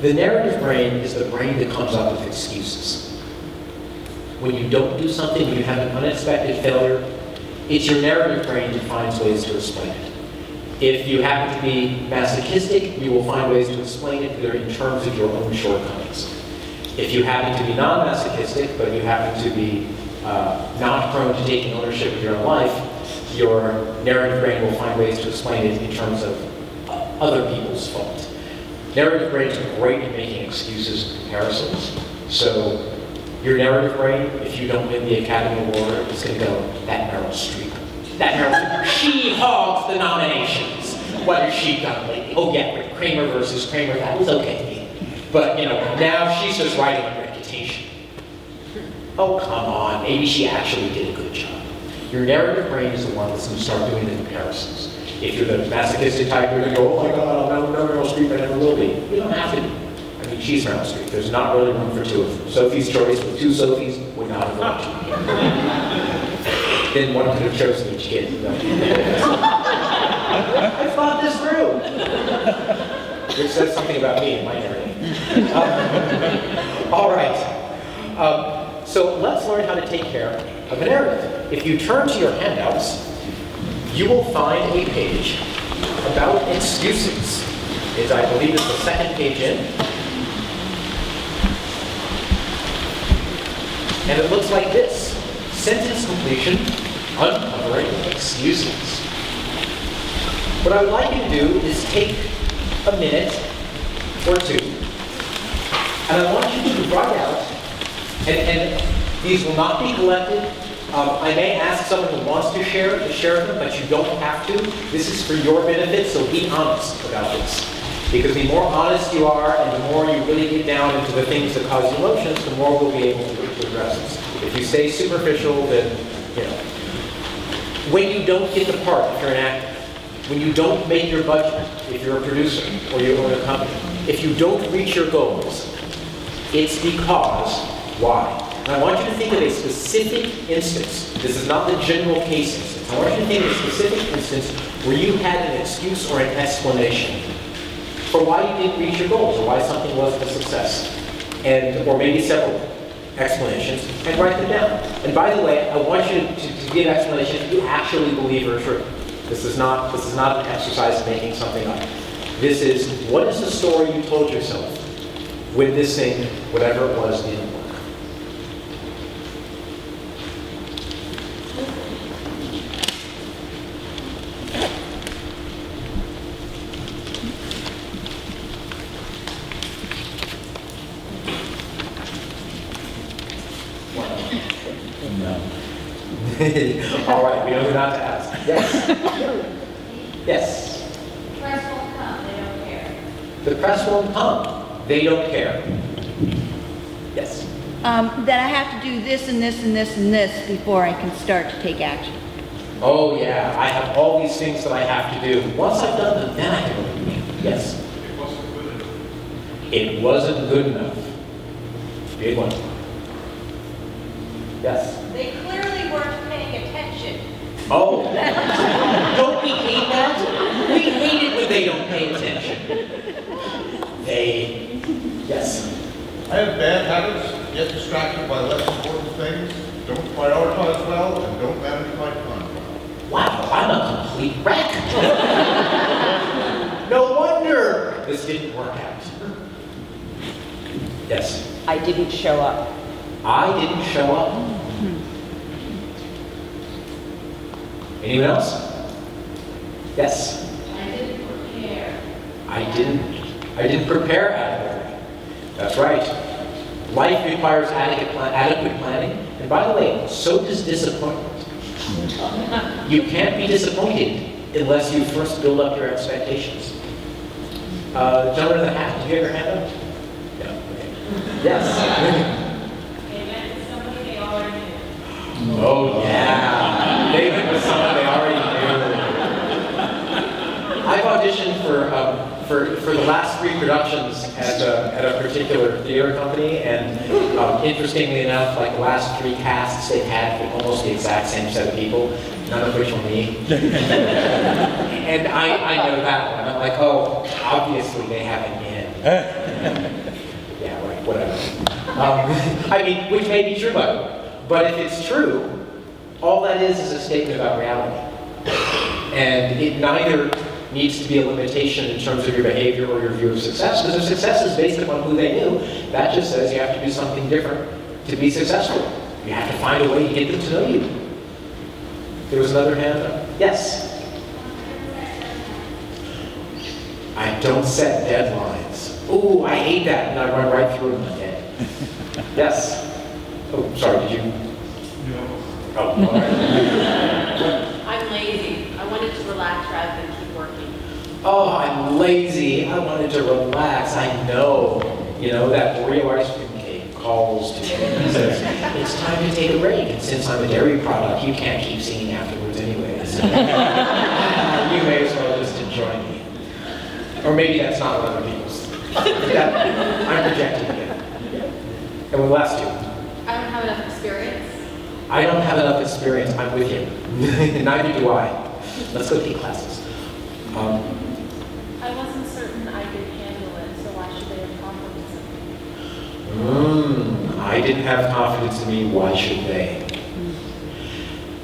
The narrative brain is the brain that comes up with excuses. When you don't do something, when you have an unexpected failure, it's your narrative brain that finds ways to explain it. If you happen to be masochistic, you will find ways to explain it in terms of your own shortcomings. If you happen to be non-masochistic, but you happen to be not prone to taking ownership of your own life, your narrative brain will find ways to explain it in terms of other people's fault. Narrative brains are great at making excuses and comparisons. So your narrative brain, if you don't win the Academy Award, is going to go, that Meryl Streep. That Meryl Streep, she hogs the nominations. What has she done lately? Oh yeah, with Kramer versus Kramer, that was okay. But now she's just writing on reputation. Oh, come on, maybe she actually did a good job. Your narrative brain is the one that's going to start doing the comparisons. If you're the masochistic type, you're going to go, oh my God, I'll never Meryl Streep, I never will be. You don't have to be. I mean, she's Meryl Streep. There's not really room for two of them. Sophie's Choice with two Sophies would not have worked. Then one could have chosen each kid. I thought this through. Which says something about me in my narrative. All right. So let's learn how to take care of a narrative. If you turn to your handouts, you will find a page about excuses. I believe it's the second page in. And it looks like this. Sentence completion, uncovering excuses. What I would like you to do is take a minute or two, and I want you to write out, and these will not be collected. I may ask someone who wants to share them, but you don't have to. This is for your benefit, so be honest about this. Because the more honest you are, and the more you really get down into the things that cause you emotions, the more we'll be able to address this. If you stay superficial, then, when you don't get the part, if you're an actor, when you don't make your budget, if you're a producer or you own a company, if you don't reach your goals, it's because, why? And I want you to think of a specific instance. This is not the general case instance. I want you to think of a specific instance where you had an excuse or an explanation for why you didn't reach your goals or why something wasn't a success. Or maybe several explanations, and write them down. And by the way, I want you to give explanations you actually believe are true. This is not an exercise in making something up. This is, what is the story you told yourself when this thing, whatever it was, didn't work? All right, we know who not to ask. Yes. Yes. The press won't come, they don't care. The press won't come, they don't care. Yes. That I have to do this and this and this and this before I can start to take action. Oh yeah, I have all these things that I have to do. Once I've done them, then I can do them. Yes. It wasn't good enough. Big one. Yes. They clearly weren't paying attention. Oh, don't we hate that? We hate it when they don't pay attention. Yes. I have bad habits, get distracted by less important things, don't prioritize well, and don't manage my time well. Wow, I'm a complete wreck. No wonder this didn't work out. Yes. I didn't show up. I didn't show up. Anyone else? Yes. I didn't prepare. I didn't prepare adequately. That's right. Life requires adequate planning. And by the way, so does disappointment. You can't be disappointed unless you first build up your expectations. Gentleman in the hat, did you have your hand up? Yeah, okay. Yes. They met with somebody they already knew. Oh yeah. They went with someone they already knew. I've auditioned for the last 3 productions at a particular theater company, and interestingly enough, like the last 3 casts they've had with almost the exact same set of people. none of which were me. And I know that one. I'm like, oh, obviously they have an in. Yeah, right, whatever. I mean, which may be true, but if it's true, all that is a statement about reality. And it neither needs to be a limitation in terms of your behavior or your view of success, because if success is based upon who they knew, that just says you have to do something different to be successful. You have to find a way to get them to know you. There was another hand up. Yes? I don't set deadlines. Ooh, I hate that, and I run right through them again. Yes? Oh, sorry, did you? No. Oh, all right. I'm lazy. I wanted to relax rather than keep working. Oh, I'm lazy. I wanted to relax. I know. You know, that Oreo ice cream cake calls to me and says, it's time to take a break. And since I'm a dairy product, you can't keep singing afterwards anyways. You may as well just enjoy me. Or maybe that's not what other people's. Yeah, I'm projecting again. And the last two. I don't have enough experience. I don't have enough experience. I'm with you. Neither do I. Let's go take classes. I wasn't certain I could handle it, so why should they have confidence in me? I didn't have confidence in me. Why should they?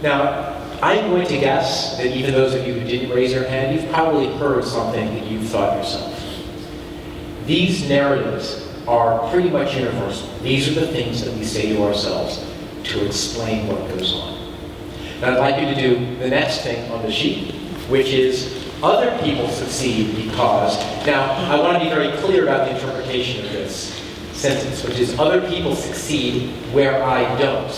Now, I'm going to guess that even those of you who didn't raise your hand, you've probably heard something that you've thought yourself. These narratives are pretty much universal. These are the things that we say to ourselves to explain what goes on. Now, I'd like you to do the next thing on the sheet, which is other people succeed because. Now, I want to be very clear about the interpretation of this sentence, which is other people succeed where I don't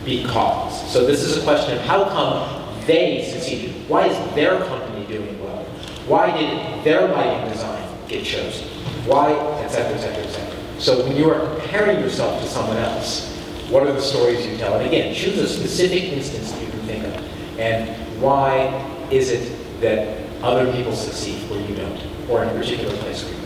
because. So this is a question of how come they succeeded? Why is their company doing well? Why did their lighting design get chosen? Why, et cetera, et cetera, et cetera. So when you are comparing yourself to someone else, what are the stories you tell? And again, choose a specific instance that you can think of. And why is it that other people succeed where you don't? Or in a particular place where you don't?